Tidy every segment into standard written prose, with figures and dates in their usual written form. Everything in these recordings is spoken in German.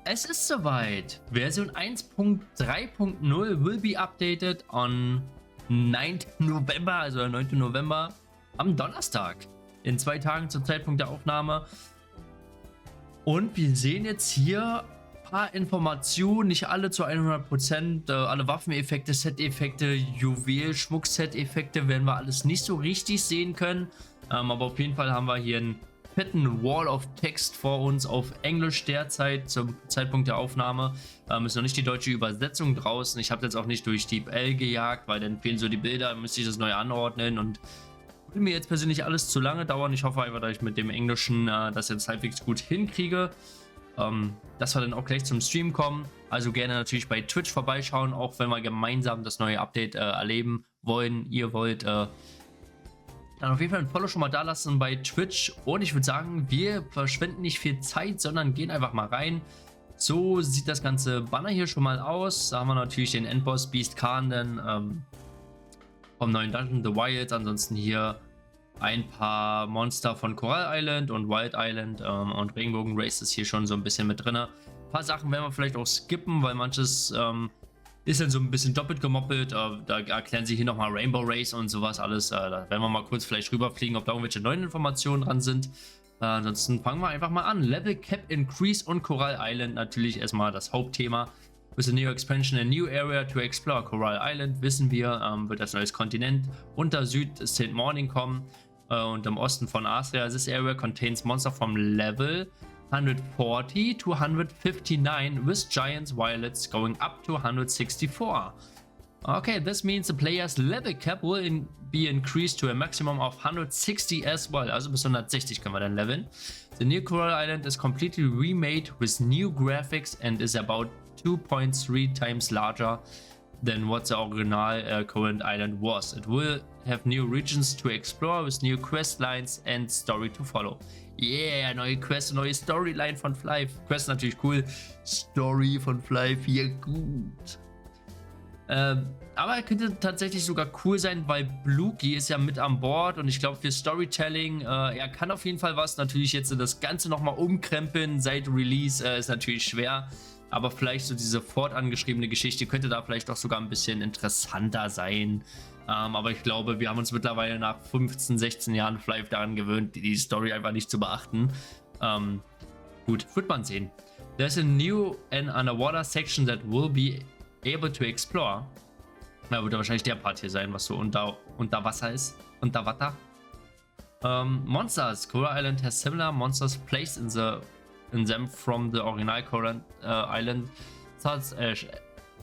Es ist soweit. Version 1.3.0 will be updated on 9th November, also der 9. November, am Donnerstag. In 2 Tagen zum Zeitpunkt der Aufnahme. Und wir sehen jetzt hier ein paar Informationen, nicht alle zu 100%. Alle Waffeneffekte, Set-Effekte, Juwel, Schmuck-Set-Effekte werden wir alles nicht so richtig sehen können. Aber auf jeden Fall haben wir hier einen fetten Wall of Text vor uns auf Englisch derzeit zum Zeitpunkt der Aufnahme. Ist noch nicht die deutsche Übersetzung draußen. Ich habe jetzt auch nicht durch DeepL gejagt, weil dann fehlen so die Bilder, müsste ich das neu anordnen und will mir jetzt persönlich alles zu lange dauern. Ich hoffe einfach, dass ich mit dem Englischen das jetzt halbwegs gut hinkriege. Dass wir dann auch gleich zum Stream kommen. Also gerne natürlich bei Twitch vorbeischauen, auch wenn wir gemeinsam das neue Update erleben wollen. Ihr wollt dann auf jeden Fall ein Follow schon mal da lassen bei Twitch. Und ich würde sagen, wir verschwenden nicht viel Zeit, sondern gehen einfach mal rein. So sieht das ganze Banner hier schon mal aus. Da haben wir natürlich den Endboss Beast Khan dann vom neuen Dungeon, The Wilds. Ansonsten hier ein paar Monster von Coral Island und Wild Island und Regenbogen Race ist hier schon so ein bisschen mit drin. Ein paar Sachen werden wir vielleicht auch skippen, weil manches ist dann so ein bisschen doppelt gemoppelt. Da erklären sie hier nochmal Rainbow Race und sowas alles. Da werden wir mal kurz vielleicht rüberfliegen, ob da irgendwelche neuen Informationen dran sind. Ansonsten fangen wir einfach mal an. Level Cap Increase und Coral Island natürlich erstmal das Hauptthema. With a new expansion, a new area to explore. Coral Island, wissen wir, wird als neues Kontinent unter Süd-St. Morning kommen. Und im Osten von Astria. This area contains monster from level 140 to 159 with giants violets going up to 164. Okay, this means the player's level cap will be increased to a maximum of 160 as well. Also bis 160 können wir dann leveln. The new Coral Island is completely remade with new graphics and is about 2.3 times larger than what the original Coral Island was. It will have new regions to explore with new quest lines and story to follow. Yeah, neue Quest, neue Storyline von Flive. Quest natürlich cool. Story von Flive, hier gut. Aber er könnte tatsächlich sogar cool sein, weil Bluki ist ja mit an Bord und ich glaube für Storytelling, er kann auf jeden Fall was. Natürlich jetzt das Ganze nochmal umkrempeln seit Release ist natürlich schwer. Aber vielleicht so diese fortangeschriebene Geschichte könnte da vielleicht auch sogar ein bisschen interessanter sein. Aber ich glaube, wir haben uns mittlerweile nach 15, 16 Jahren Flive daran gewöhnt, die Story einfach nicht zu beachten. Gut, wird man sehen. There's a new and underwater section that will be able to explore. Da wird wahrscheinlich der Part hier sein, was so unter Wasser ist. Unter Wasser. Monsters. Coral Island has similar monsters placed in them from the original Coral Island. Such as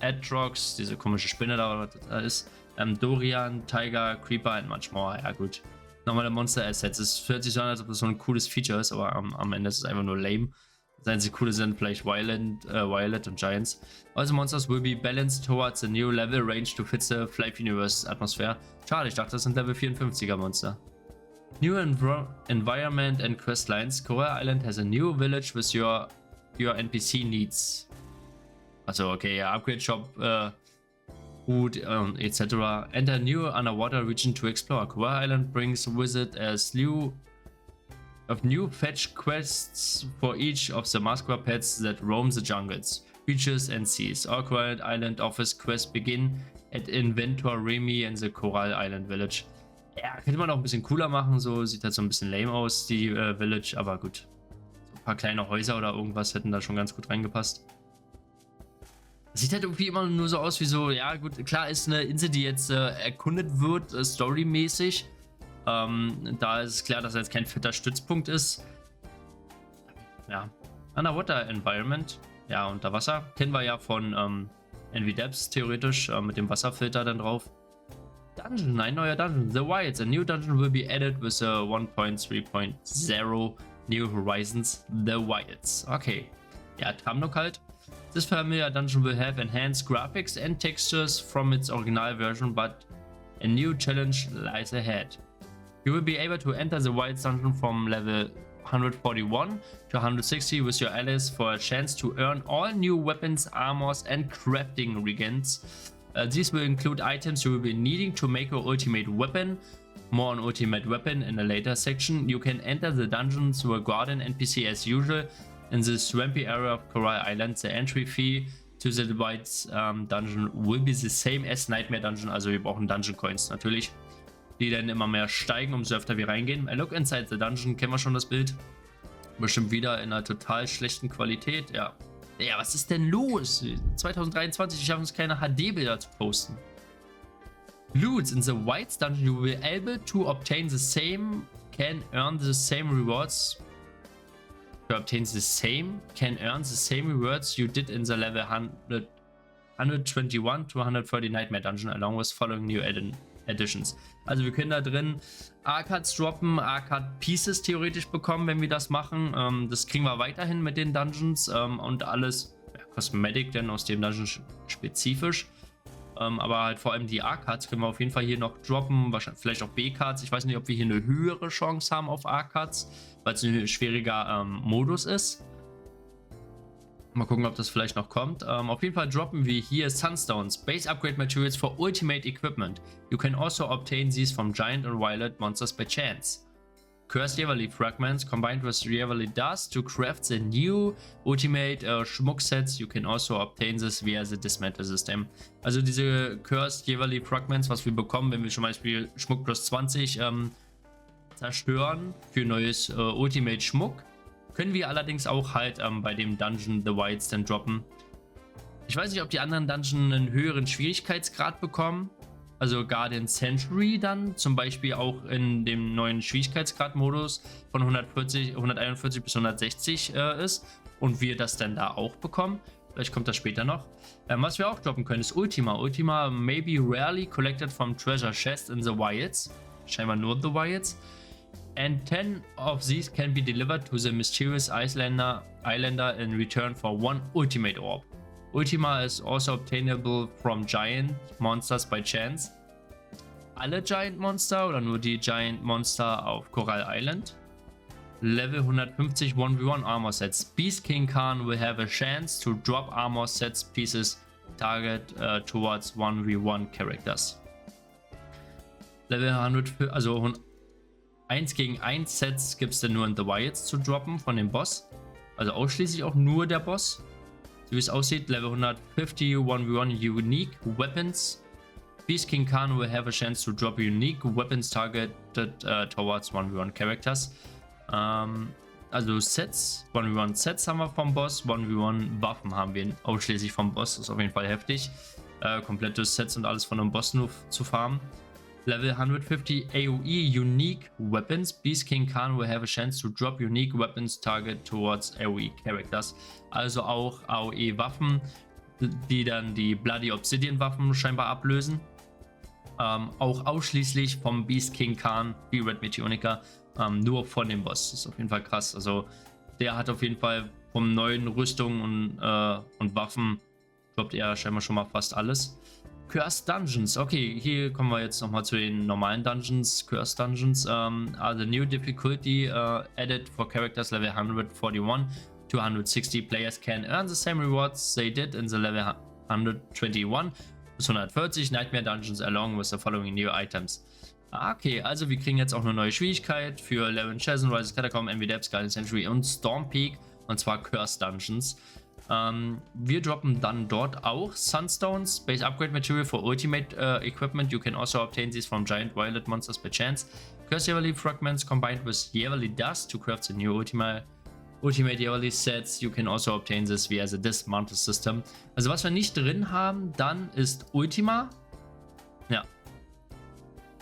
Atrox, diese komische Spinne da, was das ist. Dorian, Tiger, Creeper und much more. Ja gut. Normale Monster-Assets. Es hört sich so an, als ob das so ein cooles Feature ist, aber am Ende ist es einfach nur lame. Das einzige coole sind vielleicht Violet und Giants. Also Monsters will be balanced towards a new level range to fit the Flive Universe Atmosphere. Schade, ich dachte, das sind Level 54er Monster. New environment and questlines. Coral Island has a new village with your NPC needs. Also okay, ja, Upgrade Shop, Food, etc. Enter new underwater region to explore. Coral Island brings with it a slew of new fetch quests for each of the Masquerade pets that roam the jungles, beaches and seas. All Coral Island offers quests begin at Inventor Remy in the Coral Island Village. Ja, könnte man auch ein bisschen cooler machen, so sieht halt so ein bisschen lame aus, die Village, aber gut. So ein paar kleine Häuser oder irgendwas hätten da schon ganz gut reingepasst. Sieht halt irgendwie immer nur so aus wie so, ja gut, klar ist eine Insel, die jetzt erkundet wird, storymäßig. Da ist es klar, dass er jetzt kein fetter Stützpunkt ist. Ja, Underwater Environment, ja, unter Wasser. Kennen wir ja von NVDepths theoretisch, mit dem Wasserfilter dann drauf. Dungeon, ein neuer Dungeon. The Wilds, a new dungeon will be added with a 1.3.0 New Horizons. The Wilds. Okay. Ja, Tramnock halt. This familiar dungeon will have enhanced graphics and textures from its original version, but a new challenge lies ahead. You will be able to enter the Wilds dungeon from level 141 to 160 with your allies for a chance to earn all new weapons, armors, and crafting regens. These will include items you will be needing to make your ultimate weapon. More on ultimate weapon in a later section. You can enter the dungeon through a garden NPC as usual, In the swampy area of Coral Island, the entry fee to the Whites Dungeon will be the same as Nightmare Dungeon. Also wir brauchen Dungeon Coins natürlich, die dann immer mehr steigen, umso öfter wir reingehen. A look inside the dungeon, kennen wir schon das Bild. Bestimmt wieder in einer total schlechten Qualität. Ja, was ist denn los? 2023, ich schaffe uns keine HD-Bilder zu posten. Loots in the Whites Dungeon, you will be able to obtain the same, can earn the same rewards. To obtain the same, can earn the same rewards you did in the level 121 to 130 Nightmare Dungeon, along with following new additions. Also wir können da drin Arcards droppen, Arcard Pieces theoretisch bekommen, wenn wir das machen. Das kriegen wir weiterhin mit den Dungeons und alles Cosmetic, denn aus dem Dungeon spezifisch. Aber halt vor allem die A-Cards können wir auf jeden Fall hier noch droppen, wahrscheinlich vielleicht auch B-Cards. Ich weiß nicht, ob wir hier eine höhere Chance haben auf A-Cards, weil es ein schwieriger Modus ist. Mal gucken, ob das vielleicht noch kommt. Auf jeden Fall droppen wir hier Sunstones, Base Upgrade Materials for Ultimate Equipment. You can also obtain these from Giant and Violet monsters by chance. Cursed Yearly Fragments combined with Yearly Dust to craft the new Ultimate Schmuck Sets. You can also obtain this via the Dismantle System. Also diese Cursed Yearly Fragments, was wir bekommen, wenn wir zum Beispiel Schmuck plus 20 zerstören für neues Ultimate Schmuck, können wir allerdings auch halt bei dem Dungeon The Whites dann droppen. Ich weiß nicht, ob die anderen Dungeons einen höheren Schwierigkeitsgrad bekommen. Also Guardian Century dann zum Beispiel auch in dem neuen Schwierigkeitsgrad-Modus von 141 bis 160 ist und wir das dann da auch bekommen. Vielleicht kommt das später noch. Was wir auch droppen können ist Ultima. Ultima may be rarely collected from treasure chest in the wilds. Scheinbar nur the wilds. And 10 of these can be delivered to the mysterious Islander in return for one ultimate orb. Ultima is also obtainable from Giant Monsters by chance. Alle Giant Monster oder nur die Giant Monster auf Coral Island? Level 150 1v1 Armor Sets. Beast King Khan will have a chance to drop armor sets pieces target towards 1v1 characters. Level 100, also 1 gegen 1 Sets gibt es dann nur in The Wilds zu droppen von dem Boss. Also ausschließlich auch nur der Boss. So wie es aussieht, Level 150 1v1 Unique Weapons. Beast King Khan will have a chance to drop unique weapons targeted towards 1v1 characters. Also Sets, 1v1 Sets haben wir vom Boss, 1v1 Waffen haben wir ausschließlich vom Boss. Das ist auf jeden Fall heftig. Komplette Sets und alles von einem Boss nur zu farmen. Level 150 AoE Unique Weapons. Beast King Khan will have a chance to drop unique weapons target towards AoE characters. Also auch AoE Waffen, die dann die Bloody Obsidian Waffen scheinbar ablösen. Auch ausschließlich vom Beast King Khan, wie Red Meteonica, nur von dem Boss. Das ist auf jeden Fall krass. Also der hat auf jeden Fall vom neuen Rüstungen und Waffen droppt er scheinbar schon mal fast alles. Cursed Dungeons. Okay, hier kommen wir jetzt nochmal zu den normalen Dungeons. Cursed Dungeons are the new difficulty added for characters level 141 to 160. Players can earn the same rewards they did in the level 121 bis 140 Nightmare Dungeons along with the following new items. Okay, also wir kriegen jetzt auch eine neue Schwierigkeit für Levin Chasm, Rise of Catacomb, Envy Depths, Guardian Century und Storm Peak, und zwar Cursed Dungeons. Wir droppen dann dort auch Sunstones, Base Upgrade Material for Ultimate Equipment. You can also obtain these from Giant Violet monsters by chance. Cursed Yearly Fragments combined with Yearly Dust to craft the new Ultimate Yearly Sets. You can also obtain this via the Dismantle System. Also was wir nicht drin haben, dann ist Ultima. Ja.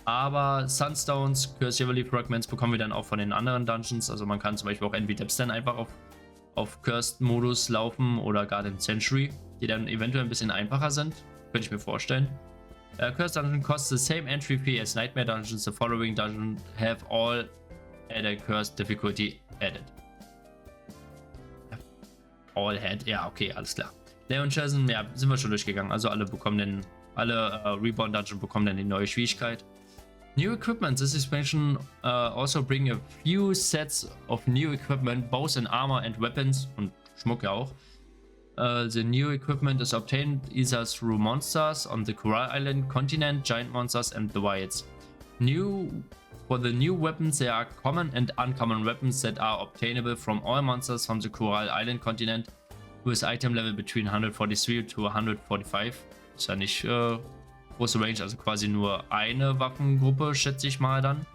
Aber Sunstones, Cursed Yearly Fragments bekommen wir dann auch von den anderen Dungeons. Also man kann zum Beispiel auch Envy Depths dann einfach auf Cursed-Modus laufen oder Guardian Century, die dann eventuell ein bisschen einfacher sind. Könnte ich mir vorstellen. Cursed Dungeon costs the same entry fee as Nightmare Dungeons. The following dungeons have all added Cursed Difficulty added. All had, ja, okay, alles klar. Leon Chasm, ja, sind wir schon durchgegangen. Also alle bekommen dann, Reborn Dungeon bekommen dann die neue Schwierigkeit. New equipment. This expansion also bring a few sets of new equipment, both in armor and weapons, und Schmuck ja auch. The new equipment is obtained either through monsters on the Coral Island continent, giant monsters and the wilds. New For the new weapons, there are common and uncommon weapons that are obtainable from all monsters from the Coral Island continent with item level between 143 to 145. Ist ja nicht große Range, also quasi nur eine Waffengruppe, schätze ich mal dann.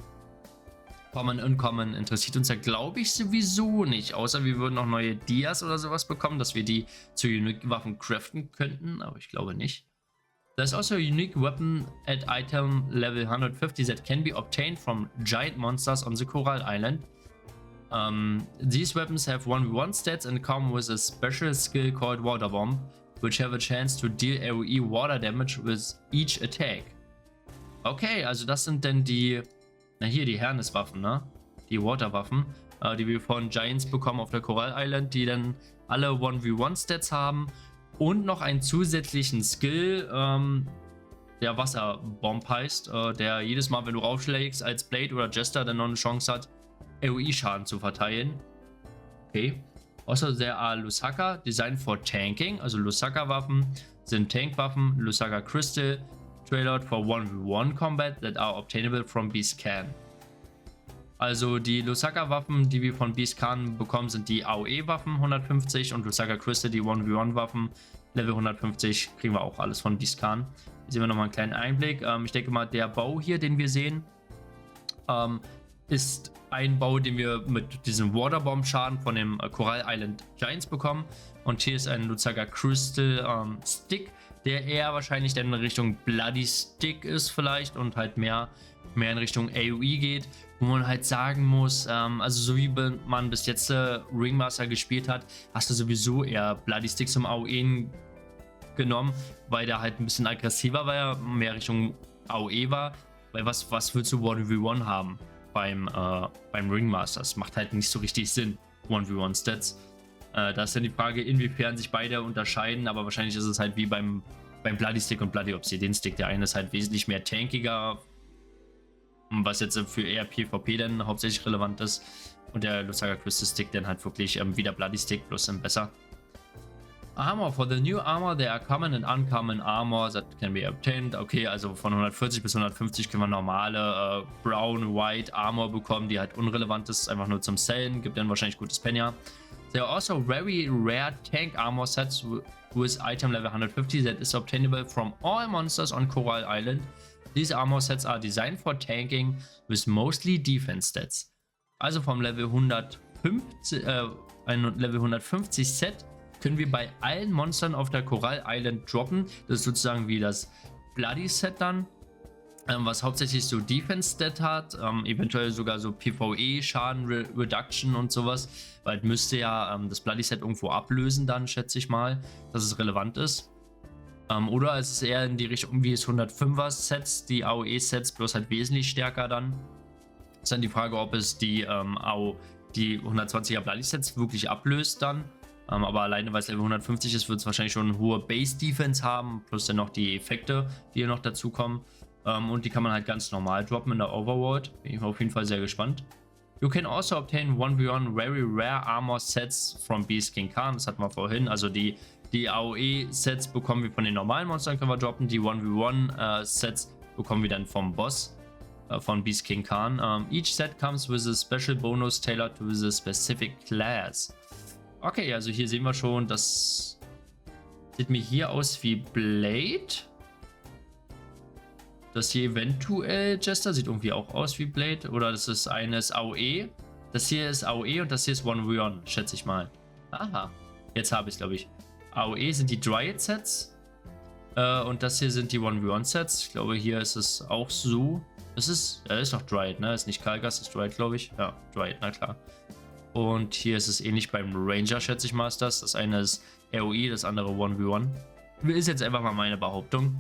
Common, Uncommon interessiert uns ja, glaube ich, sowieso nicht. Außer wir würden noch neue Dias oder sowas bekommen, dass wir die zu Unique Waffen craften könnten, aber ich glaube nicht. There's also a unique weapon at item level 150 that can be obtained from giant monsters on the Coral Island. These weapons have 1v1 stats and come with a special skill called Water Bomb, which have a chance to deal AoE water damage with each attack. Okay, also das sind denn die, na hier die Herneswaffen, ne? Die Waterwaffen, die wir von Giants bekommen auf der Coral Island, die dann alle 1v1 Stats haben. Und noch einen zusätzlichen Skill, der Wasserbomb heißt, der jedes Mal, wenn du raufschlägst, als Blade oder Jester dann noch eine Chance hat, AoE-Schaden zu verteilen. Okay. Also there are Lusaka, designed for tanking. Also Lusaka-Waffen sind Tankwaffen. Lusaka Crystal, tailored for 1v1 combat that are obtainable from Beast Can. Also die Lusaka-Waffen, die wir von Beast Can bekommen, sind die AOE-Waffen 150 und Lusaka Crystal, die 1v1-Waffen Level 150, kriegen wir auch alles von Beast Can. Hier sehen wir nochmal einen kleinen Einblick. Ich denke mal, der Bau hier, den wir sehen, ist ein Bau, den wir mit diesem Waterbomb-Schaden von dem Coral Island Giants bekommen. Und hier ist ein Lusaka Crystal Stick, der eher wahrscheinlich dann in Richtung Bloody Stick ist vielleicht und halt mehr in Richtung AoE geht, wo man halt sagen muss, also so wie man bis jetzt Ringmaster gespielt hat, hast du sowieso eher Bloody Stick zum AoE genommen, weil der halt ein bisschen aggressiver war, mehr Richtung AoE war, weil was willst du 1v1 haben beim Ringmaster? Das macht halt nicht so richtig Sinn, 1v1 Stats. Da ist dann die Frage, inwiefern sich beide unterscheiden, aber wahrscheinlich ist es halt wie beim Bloody Stick und Bloody Obsidian Stick. Der eine ist halt wesentlich mehr tankiger, was jetzt für eher PvP dann hauptsächlich relevant ist. Und der Lusaka Crystal Stick dann halt wirklich wie der Bloody Stick, bloß besser. Armor. For the new armor, there are common and uncommon armor that can be obtained. Okay, also von 140 bis 150 können wir normale Brown, White Armor bekommen, die halt unrelevant ist, einfach nur zum Sellen, gibt dann wahrscheinlich gutes Penya. There are also very rare tank armor sets with item level 150 that is obtainable from all monsters on Coral Island. These armor sets are designed for tanking with mostly defense stats. Also vom Level 150, ein Level 150 Set können wir bei allen Monstern auf der Coral Island droppen. Das ist sozusagen wie das Bloody Set dann, was hauptsächlich so Defense Stat hat, eventuell sogar so PvE Schaden Reduction und sowas, weil müsste ja das Bloody Set irgendwo ablösen dann, schätze ich mal, dass es relevant ist. Oder es ist eher in die Richtung wie es 105er Sets, die AOE Sets, bloß halt wesentlich stärker dann. Ist dann die Frage, ob es die 120er Bloody Sets wirklich ablöst dann. Aber alleine, weil es Level 150 ist, wird es wahrscheinlich schon eine hohe Base Defense haben, plus dann noch die Effekte, die hier noch dazu kommen. Und die kann man halt ganz normal droppen in der Overworld. Bin ich auf jeden Fall sehr gespannt. You can also obtain 1v1 very rare armor sets from Beast King Khan. Das hatten wir vorhin. Also die AOE-Sets bekommen wir von den normalen Monstern, können wir droppen. Die 1v1-Sets bekommen wir dann vom Boss von Beast King Khan. Each set comes with a special bonus tailored to the specific class. Okay, also hier sehen wir schon, das sieht mir hier aus wie Blade. Das hier eventuell Jester sieht irgendwie auch aus wie Blade. Oder das ist eines AOE. Das hier ist AOE und das hier ist 1v1, schätze ich mal. Aha, jetzt habe ich es, glaube ich. AOE sind die Dryad Sets. Und das hier sind die 1v1 Sets. Ich glaube, hier ist es auch so. Das ist doch Dryad, ne? Ist nicht Kalgas, ist Dryad, glaube ich. Ja, Dryad, na klar. Und hier ist es ähnlich beim Ranger, schätze ich mal, ist das. Das eine ist AOE, das andere 1v1. Ist jetzt einfach mal meine Behauptung.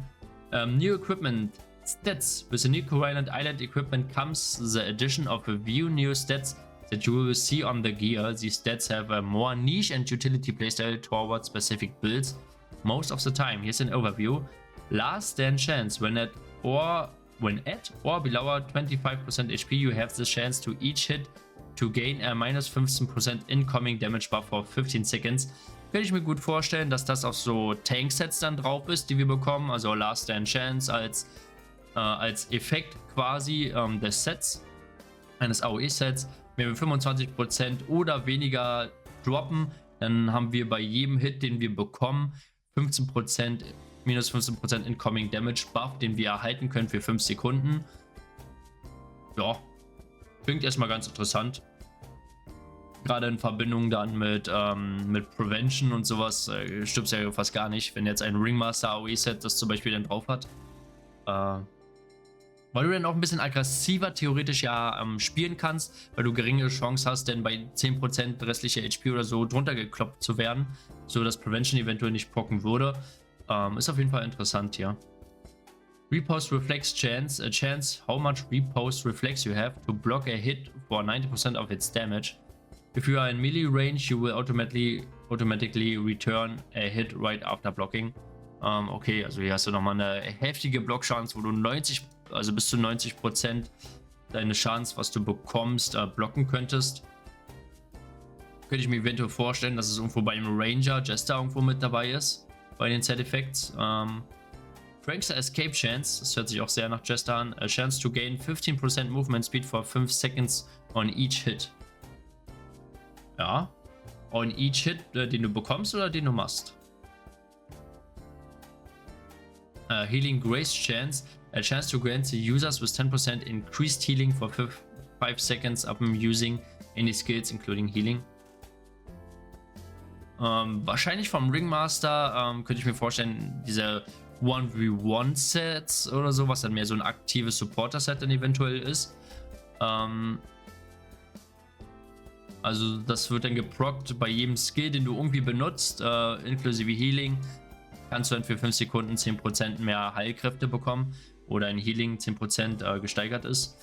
New Equipment Stats. With the new Coral Island equipment comes the addition of a few new stats that you will see on the gear. These stats have a more niche and utility playstyle towards specific builds most of the time. Here's an overview. Last stand chance. When at or below 25% HP, you have the chance to each hit to gain a minus 15% incoming damage buff for 15 seconds. Könnte ich mir gut vorstellen, dass das auf so Tank-Sets dann drauf ist, die wir bekommen. Also Last Stand Chance als Effekt quasi des Sets. eines AOE-Sets. Wenn wir 25% oder weniger droppen, dann haben wir bei jedem Hit, den wir bekommen, 15%, minus 15% Incoming Damage Buff, den wir erhalten können für 5 Sekunden. Ja, klingt erstmal ganz interessant. Gerade in Verbindung dann mit Prevention und sowas stirbst ja fast gar nicht, wenn jetzt ein Ringmaster AOE-Set das zum Beispiel dann drauf hat. Weil du dann auch ein bisschen aggressiver theoretisch ja spielen kannst, weil du geringe Chance hast, denn bei 10% restlicher HP oder so drunter gekloppt zu werden, so dass Prevention eventuell nicht procken würde. Ist auf jeden Fall interessant hier. Repost Reflex Chance, a chance how much Repost Reflex you have to block a hit for 90% of its damage. If you are in melee range, you will automatically return a hit right after blocking. Okay, also hier hast du nochmal eine heftige Blockchance, wo du bis zu 90% deine Chance, was du bekommst, blocken könntest. Könnte ich mir eventuell vorstellen, dass es irgendwo bei einem Ranger, Jester irgendwo mit dabei ist, bei den Set-Effects. Prankster Escape Chance, das hört sich auch sehr nach Jester an. A chance to gain 15% Movement Speed for 5 seconds on each hit. Ja, on each hit, den du bekommst oder den du machst. Healing Grace Chance, a chance to grant the users with 10% increased healing for 5 seconds upon using any skills including healing. Wahrscheinlich vom Ringmaster könnte ich mir vorstellen, diese 1v1-Sets oder so, was dann mehr so ein aktives Supporter-Set dann eventuell ist. Also das wird dann geprockt bei jedem Skill, den du irgendwie benutzt, inklusive Healing. Kannst du dann für 5 Sekunden 10% mehr Heilkräfte bekommen oder ein Healing 10% gesteigert ist.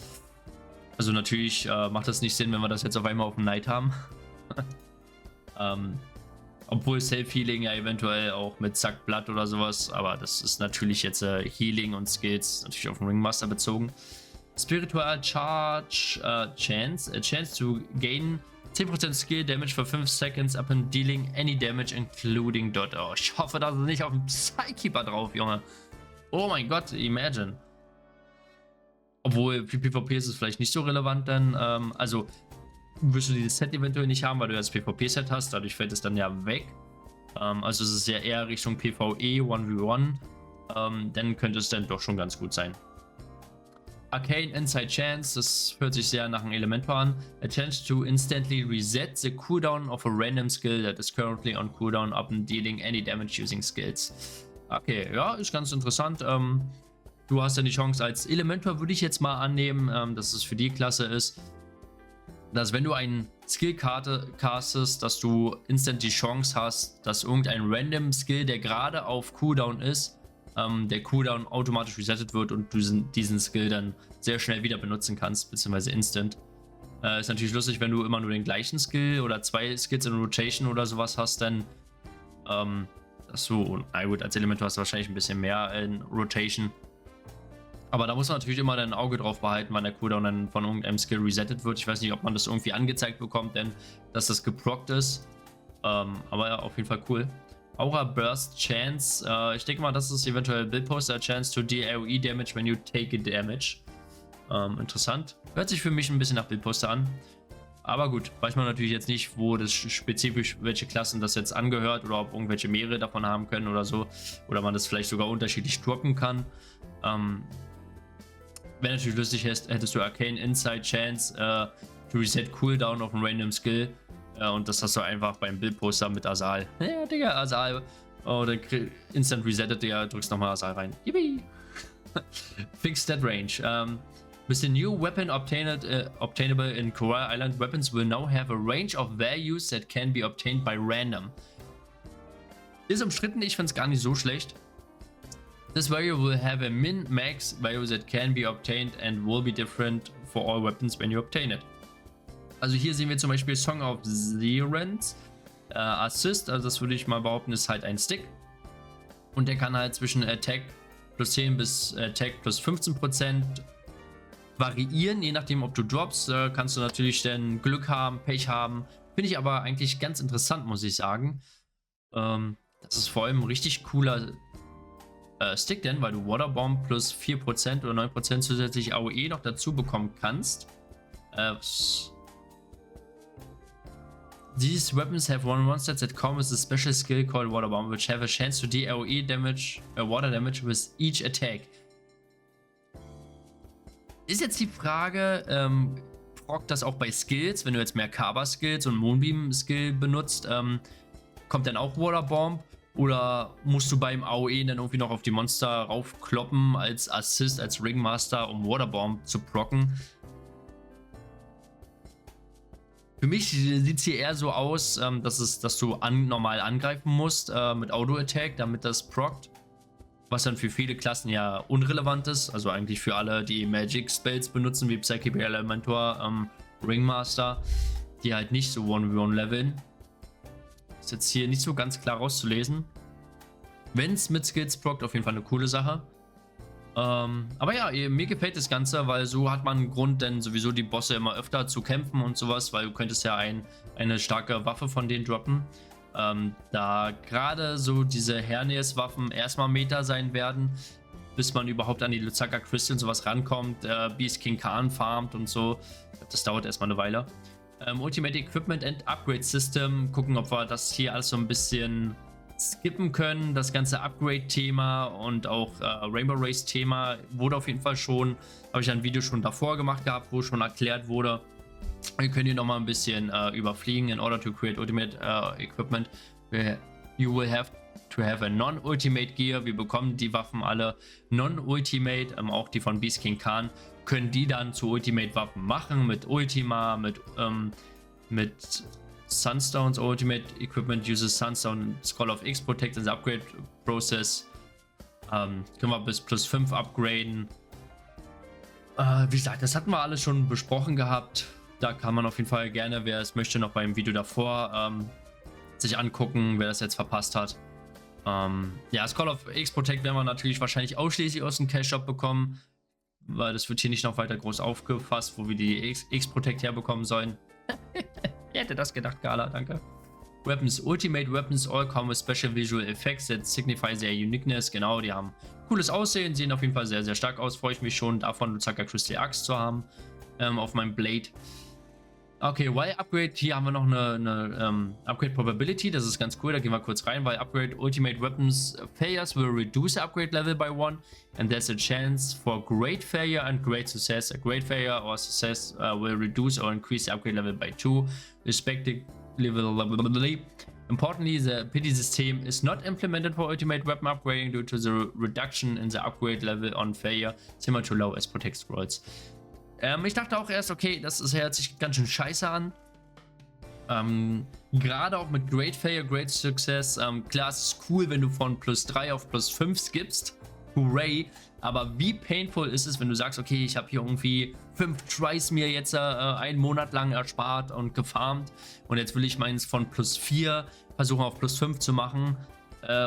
Also natürlich macht das nicht Sinn, wenn wir das jetzt auf einmal auf dem Knight haben. Obwohl Self-Healing ja eventuell auch mit Sackblatt oder sowas, aber das ist natürlich jetzt Healing und Skills natürlich auf den Ringmaster bezogen. Spiritual Charge Chance, a chance to gain 10% Skill Damage for 5 seconds upon dealing any damage including dot. Oh, ich hoffe, das ist nicht auf dem Psykeeper drauf, Junge. Oh mein Gott, imagine. Obwohl, für PvP ist es vielleicht nicht so relevant, denn, also, wirst du dieses Set eventuell nicht haben, weil du das PvP-Set hast, dadurch fällt es dann ja weg. Also es ist ja eher Richtung PvE, 1v1, dann könnte es dann doch schon ganz gut sein. Arcane Inside Chance, das hört sich sehr nach einem Elementor an. A chance to instantly reset the cooldown of a random skill that is currently on cooldown upon dealing any damage using skills. Okay, ja, ist ganz interessant. Du hast dann die Chance als Elementor, würde ich jetzt mal annehmen, dass es für die Klasse ist, dass wenn du einen Skill-Karte castest, dass du instant die Chance hast, dass irgendein random Skill, der gerade auf Cooldown ist, der Cooldown automatisch resettet wird und du diesen Skill dann sehr schnell wieder benutzen kannst, beziehungsweise instant. Ist natürlich lustig, wenn du immer nur den gleichen Skill oder 2 Skills in Rotation oder sowas hast, dann dass du, na gut, als Elementor hast du wahrscheinlich ein bisschen mehr in Rotation. Aber da muss man natürlich immer ein Auge drauf behalten, wann der Cooldown dann von irgendeinem Skill resettet wird. Ich weiß nicht, ob man das irgendwie angezeigt bekommt, denn dass das geprockt ist. Aber ja, auf jeden Fall cool. Aura Burst Chance. Ich denke mal, das ist eventuell Build Poster Chance to deal AoE Damage when you take a damage. Interessant. Hört sich für mich ein bisschen nach Build Poster an. Aber gut, weiß man natürlich jetzt nicht, wo das spezifisch, welche Klassen das jetzt angehört oder ob irgendwelche mehrere davon haben können oder so. Oder man das vielleicht sogar unterschiedlich droppen kann. Wäre natürlich lustig, hättest du Arcane Inside Chance to reset Cooldown auf einen Random Skill. Und das hast du einfach beim Bildposter mit Asal. Ja, Digga, Asal. Oh, dann instant resettet, Digga, drückst nochmal Asal rein. Yippie! Fixed Stat Range. With the new weapon obtainable in Coral Island, weapons will now have a range of values that can be obtained by random. Ist umstritten, ich finde es gar nicht so schlecht. This value will have a min-max value that can be obtained and will be different for all weapons when you obtain it. Also hier sehen wir zum Beispiel Song of Zerent Assist, also das würde ich mal behaupten, ist halt ein Stick. Und der kann halt zwischen Attack plus 10 bis Attack plus 15% variieren, je nachdem ob du droppst. Kannst du natürlich dann Glück haben, Pech haben. Finde ich aber eigentlich ganz interessant, muss ich sagen. Das ist vor allem ein richtig cooler Stick, denn weil du Waterbomb plus 4% oder 9% zusätzlich AOE noch dazu bekommen kannst. These weapons have one stats that come with a special skill called Water Bomb, which have a chance to deal AoE damage, water damage with each attack. Ist jetzt die Frage, prockt das auch bei Skills, wenn du jetzt mehr Kaba-Skills und Moonbeam-Skill benutzt, kommt dann auch Water Bomb? Oder musst du beim AoE dann irgendwie noch auf die Monster raufkloppen als Assist, als Ringmaster, um Water Bomb zu procken? Für mich sieht es hier eher so aus, dass du normal angreifen musst mit Auto-Attack, damit das prockt. Was dann für viele Klassen ja unrelevant ist. Also eigentlich für alle, die Magic-Spells benutzen, wie Psychic Elementor, Ringmaster, die halt nicht so 1v1 leveln. Ist jetzt hier nicht so ganz klar rauszulesen. Wenn es mit Skills prockt, auf jeden Fall eine coole Sache. Aber ja, mir gefällt das Ganze, weil so hat man einen Grund, denn sowieso die Bosse immer öfter zu kämpfen und sowas, weil du könntest ja eine starke Waffe von denen droppen. Da gerade so diese Hernes-Waffen erstmal Meta sein werden, bis man überhaupt an die Luzaka Crystal und sowas rankommt, Beast King Khan farmt und so. Das dauert erstmal eine Weile. Ultimate Equipment and Upgrade System, gucken, ob wir das hier alles so ein bisschen skippen können. Das ganze Upgrade-Thema und auch Rainbow Race-Thema wurde auf jeden Fall schon, habe ich ein Video schon davor gemacht gehabt, wo schon erklärt wurde. Wir können hier nochmal ein bisschen überfliegen. In order to create ultimate equipment, you will have to have a non-ultimate gear. Wir bekommen die Waffen alle non-ultimate, auch die von Beast King Khan, können die dann zu Ultimate-Waffen machen, mit Ultima, mit Sunstone's Ultimate Equipment uses Sunstone Scroll of X Protect in the Upgrade Process. Können wir bis plus 5 upgraden. Wie gesagt, das hatten wir alles schon besprochen gehabt. Da kann man auf jeden Fall gerne, wer es möchte, noch beim Video davor sich angucken, wer das jetzt verpasst hat. Ja, Scroll of X Protect werden wir natürlich wahrscheinlich ausschließlich aus dem Cash-Shop bekommen, weil das wird hier nicht noch weiter groß aufgefasst, wo wir die X Protect herbekommen sollen. Wer hätte das gedacht, Gala, danke. Weapons, Ultimate Weapons all come with special visual effects that signify their uniqueness. Genau, die haben cooles Aussehen, sehen auf jeden Fall sehr, sehr stark aus. Freue ich mich schon, davon Luzaka Crystal Axe zu haben auf meinem Blade. Okay, while Upgrade, hier haben wir noch eine Upgrade Probability, das ist ganz cool, da gehen wir kurz rein, weil Upgrade Ultimate Weapons failures will reduce the upgrade level by 1 and there's a chance for great failure and great success. A great failure or success will reduce or increase the upgrade level by 2, respectively. Importantly, the pity system is not implemented for ultimate weapon upgrading due to the reduction in the upgrade level on failure, similar to low as Protect Scrolls. Ich dachte auch erst, okay, das hört sich ganz schön scheiße an. Gerade auch mit Great Failure, Great Success. Klar, es ist cool, wenn du von plus 3 auf plus 5 skippst. Hooray. Aber wie painful ist es, wenn du sagst, okay, ich habe hier irgendwie 5 Tries mir jetzt einen Monat lang erspart und gefarmt. Und jetzt will ich meins von plus 4 versuchen auf plus 5 zu machen.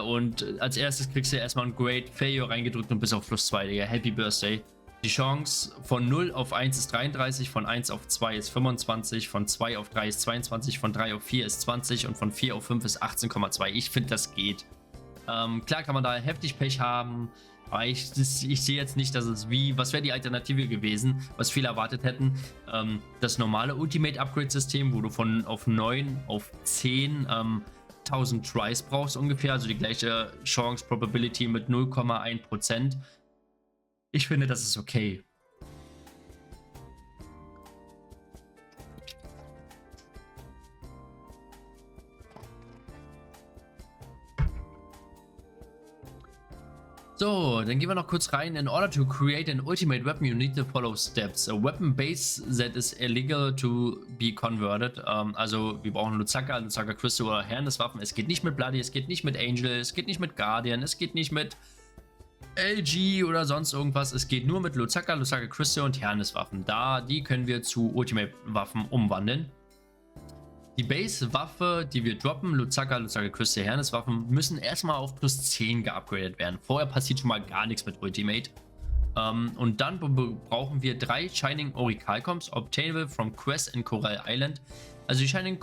Und als erstes kriegst du erstmal ein Great Failure reingedrückt und bis auf plus 2, Digga. Happy Birthday. Die Chance von 0 auf 1 ist 33, von 1 auf 2 ist 25, von 2 auf 3 ist 22, von 3 auf 4 ist 20 und von 4 auf 5 ist 18,2. Ich finde, das geht. Klar kann man da heftig Pech haben, aber ich sehe jetzt nicht, dass es was wäre die Alternative gewesen, was viele erwartet hätten. Das normale Ultimate Upgrade System, wo du von auf 9 auf 10 1000 Tries brauchst ungefähr, also die gleiche Chance Probability mit 0,1%. Ich finde, das ist okay. So, dann gehen wir noch kurz rein. In order to create an ultimate weapon, you need to follow steps. A weapon base that is illegal to be converted. Also, wir brauchen Luzaka Crystal oder Hernes-Waffen. Es geht nicht mit Bloody, es geht nicht mit Angel, es geht nicht mit Guardian, es geht nicht mit LG oder sonst irgendwas. Es geht nur mit Luzaka Crystal und Hernes-Waffen. Die können wir zu Ultimate-Waffen umwandeln. Die Base-Waffe, die wir droppen, Luzaka Crystal, Hernes-Waffen, müssen erstmal auf plus 10 geupgradet werden. Vorher passiert schon mal gar nichts mit Ultimate. Und dann brauchen wir 3 Shining Orichalcoms, obtainable from Quest in Coral Island. Also die Shining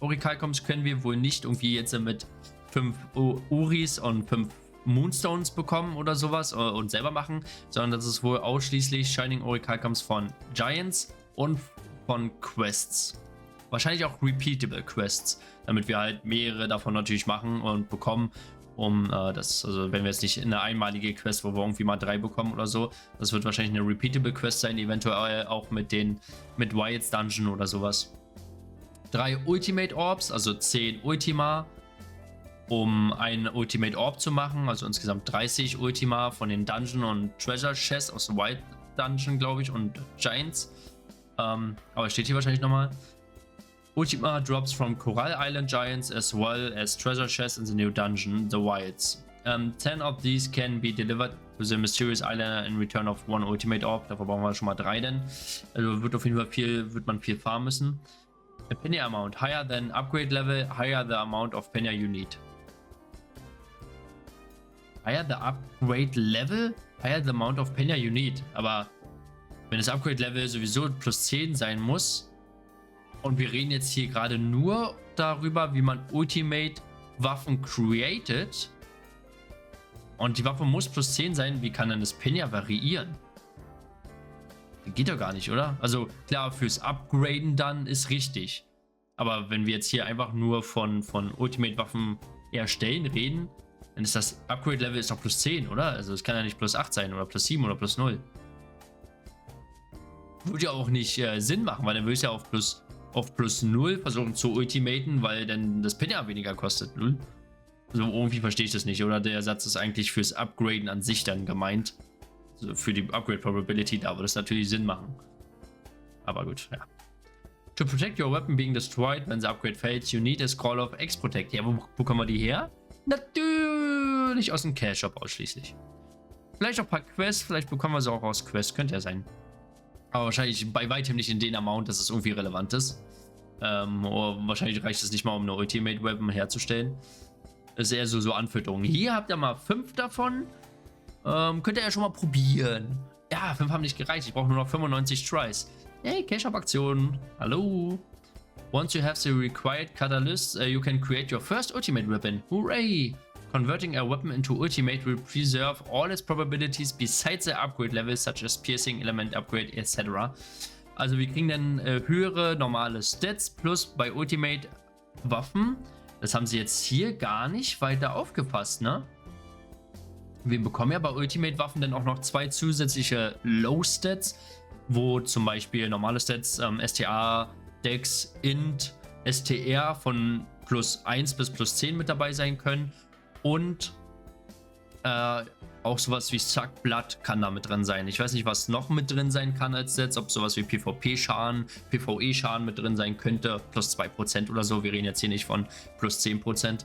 Orichalcoms können wir wohl nicht irgendwie jetzt mit 5 Uris und 5 Moonstones bekommen oder sowas und selber machen, sondern das ist wohl ausschließlich Shining Orichalcoms von Giants und von Quests. Wahrscheinlich auch repeatable Quests, damit wir halt mehrere davon natürlich machen und bekommen, also wenn wir jetzt nicht eine einmalige Quest, wo wir irgendwie mal 3 bekommen oder so, das wird wahrscheinlich eine repeatable Quest sein, eventuell auch mit Wyatt's Dungeon oder sowas. 3 Ultimate Orbs, also 10 Ultima, um einen Ultimate Orb zu machen, also insgesamt 30 Ultima von den Dungeon und Treasure Chests aus dem Wild Dungeon, glaube ich, und Giants. Aber steht hier wahrscheinlich nochmal. Ultima drops from Coral Island Giants as well as treasure chests in the new dungeon, the Wilds. 10 of these can be delivered to the mysterious island in return of 1 Ultimate Orb. Davor brauchen wir schon mal 3 denn. Also wird auf jeden Fall wird man viel farmen müssen. A Penya amount. Higher than upgrade level, higher the amount of Penya you need. Higher the upgrade level, higher the amount of Penya you need. Aber wenn das Upgrade Level sowieso plus 10 sein muss, und wir reden jetzt hier gerade nur darüber, wie man Ultimate Waffen created, und die Waffe muss plus 10 sein, wie kann denn das Penya variieren? Geht doch gar nicht, oder? Also klar, fürs Upgraden dann ist richtig. Aber wenn wir jetzt hier einfach nur von Ultimate Waffen erstellen reden, dann ist das Upgrade Level ist doch plus 10, oder? Also es kann ja nicht plus 8 sein oder plus 7 oder plus 0. Würde ja auch nicht Sinn machen, weil dann würde es ja auf plus 0 versuchen zu ultimaten, weil dann das Penya weniger kostet. Also irgendwie verstehe ich das nicht, oder? Der Satz ist eigentlich fürs Upgraden an sich dann gemeint. Also für die Upgrade Probability, da würde es natürlich Sinn machen. Aber gut, ja. To protect your weapon being destroyed when the upgrade fails, you need a scroll of X-Protect. Ja, wo bekommen wir die her? Natürlich aus dem Cash Shop ausschließlich. Vielleicht auch ein paar Quests, vielleicht bekommen wir sie auch aus Quests, könnte ja sein. Aber wahrscheinlich bei weitem nicht in den Amount, dass es irgendwie relevant ist. Oder wahrscheinlich reicht es nicht mal, um eine Ultimate Weapon herzustellen. Das ist eher so Anfütterung. Hier habt ihr mal 5 davon. Könnt ihr ja schon mal probieren. Ja, 5 haben nicht gereicht. Ich brauche nur noch 95 Tries. Hey, Cash-Up-Aktion. Hallo. Once you have the required catalyst, you can create your first Ultimate Weapon. Hooray! Converting a weapon into Ultimate will preserve all its probabilities besides the upgrade levels, such as Piercing, Element Upgrade, etc. Also wir kriegen dann höhere normale Stats plus bei Ultimate Waffen. Das haben sie jetzt hier gar nicht weiter aufgefasst, ne? Wir bekommen ja bei Ultimate Waffen dann auch noch 2 zusätzliche Low Stats, wo zum Beispiel normale Stats, STA, Dex, Int, STR von plus 1 bis plus 10 mit dabei sein können. Und auch sowas wie Suck Blood kann da mit drin sein. Ich weiß nicht, was noch mit drin sein kann als Sets, ob sowas wie PvP-Schaden, PvE-Schaden mit drin sein könnte, plus 2% oder so. Wir reden jetzt hier nicht von plus 10%.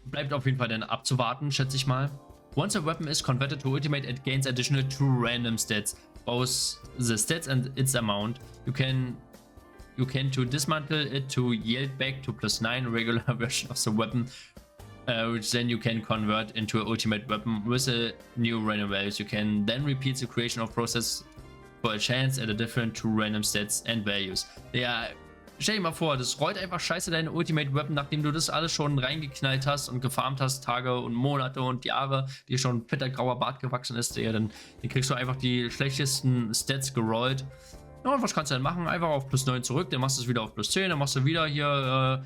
Bleibt auf jeden Fall dann abzuwarten, schätze ich mal. Once a weapon is converted to Ultimate, it gains additional 2 random stats. Both the stats and its amount. You can to dismantle it to yield back to plus 9 regular version of the weapon, which then you can convert into an ultimate weapon with a new random values. You can then repeat the creation of process for a chance at a different 2 random stats and values. Ja, stell dir mal vor, das rollt einfach scheiße deine Ultimate Weapon, nachdem du das alles schon reingeknallt hast und gefarmt hast, Tage und Monate und Jahre, dir schon ein fetter grauer Bart gewachsen ist, ja, dann kriegst du einfach die schlechtesten Stats gerollt. Ja, und was kannst du denn machen? Einfach auf plus 9 zurück, dann machst du es wieder auf plus 10, dann machst du wieder hier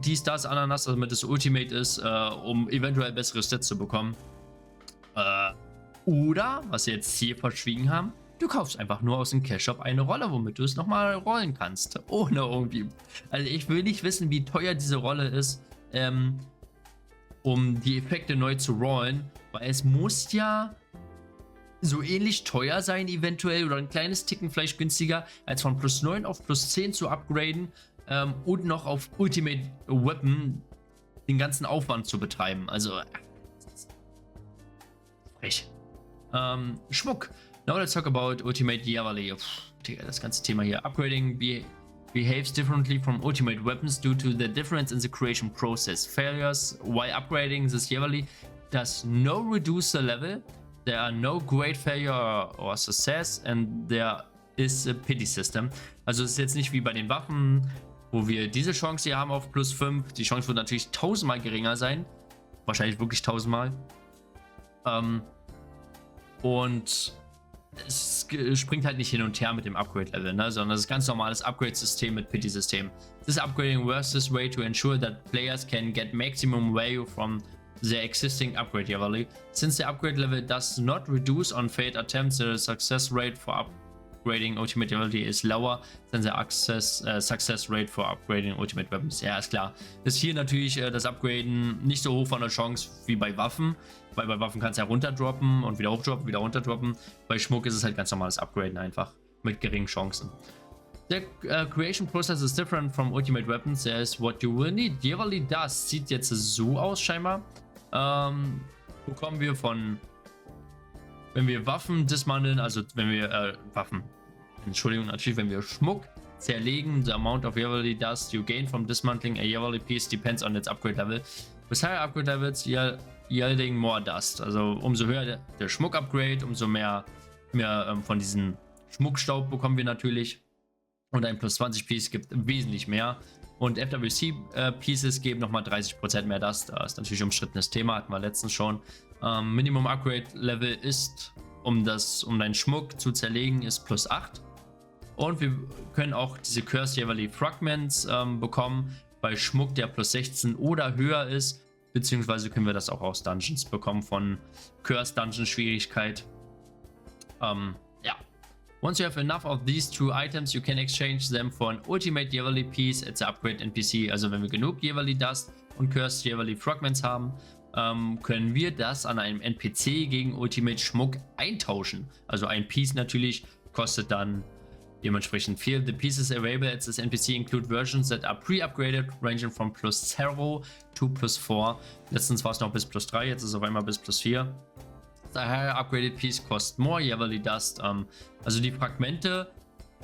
dies, das, Ananas, damit es Ultimate ist, um eventuell bessere Stats zu bekommen. Oder, was sie jetzt hier verschwiegen haben, du kaufst einfach nur aus dem Cash Shop eine Rolle, womit du es nochmal rollen kannst. Ohne irgendwie. Also ich will nicht wissen, wie teuer diese Rolle ist, um die Effekte neu zu rollen, weil es muss ja so ähnlich teuer sein eventuell oder ein kleines Ticken vielleicht günstiger, als von plus 9 auf plus 10 zu upgraden und noch auf Ultimate Weapon den ganzen Aufwand zu betreiben. Also frech. Schmuck. Now let's talk about Ultimate Yearly. Das ganze Thema hier. Upgrading behaves differently from Ultimate Weapons due to the difference in the creation process. Failures while upgrading this Yearly does no reduce the level. There are no great failure or success and there is a pity system. Also es ist jetzt nicht wie bei den Waffen, wo wir diese Chance hier haben auf plus 5. Die Chance wird natürlich 1000-mal geringer sein. Wahrscheinlich wirklich 1000-mal. Und es springt halt nicht hin und her mit dem Upgrade-Level, ne? Sondern das ist ganz normales Upgrade-System mit Pity-System. This upgrading works this way to ensure that players can get maximum value from their existing upgrade level. Since the upgrade level does not reduce on failed attempts, the success rate for upgrading ultimate ability is lower than the success rate for upgrading ultimate weapons. Ja, ist klar. Ist hier natürlich das Upgraden nicht so hoch von der Chance wie bei Waffen, weil bei Waffen kannst du ja runterdroppen und wieder hochdroppen, wieder runterdroppen. Bei Schmuck ist es halt ganz normales Upgraden einfach mit geringen Chancen. The creation process is different from ultimate weapons. There is what you will need. Yearly Dust sieht jetzt so aus scheinbar. Bekommen wir von, wenn wir Waffen dismanteln, also wenn wir Entschuldigung, natürlich, wenn wir Schmuck zerlegen, the amount of yearly dust you gain from dismantling a yearly piece depends on its upgrade level. With higher upgrade levels, yielding more dust. Also umso höher der Schmuck-Upgrade, umso mehr von diesem Schmuckstaub bekommen wir natürlich. Und ein plus 20 Piece gibt wesentlich mehr. Und FWC Pieces geben nochmal 30% mehr Dust. Das ist natürlich ein umstrittenes Thema, hatten wir letztens schon. Minimum Upgrade Level ist, um deinen Schmuck zu zerlegen, ist plus 8. Und wir können auch diese Cursed Yearly Fragments bekommen bei Schmuck, der plus 16 oder höher ist. Beziehungsweise können wir das auch aus Dungeons bekommen von Cursed Dungeon Schwierigkeit. Ja. Once you have enough of these two items, you can exchange them for an ultimate Yearly piece at the upgrade NPC. Also wenn wir genug Yearly Dust und Cursed Yearly Fragments haben, können wir das an einem NPC gegen Ultimate Schmuck eintauschen. Also ein Piece natürlich kostet dann dementsprechend viel. The pieces available at this NPC include versions that are pre-upgraded, ranging from plus 0 to plus 4. Letztens war es noch bis plus 3, jetzt ist es auf einmal bis plus 4. The higher upgraded piece cost more yearly dust. Also die Fragmente,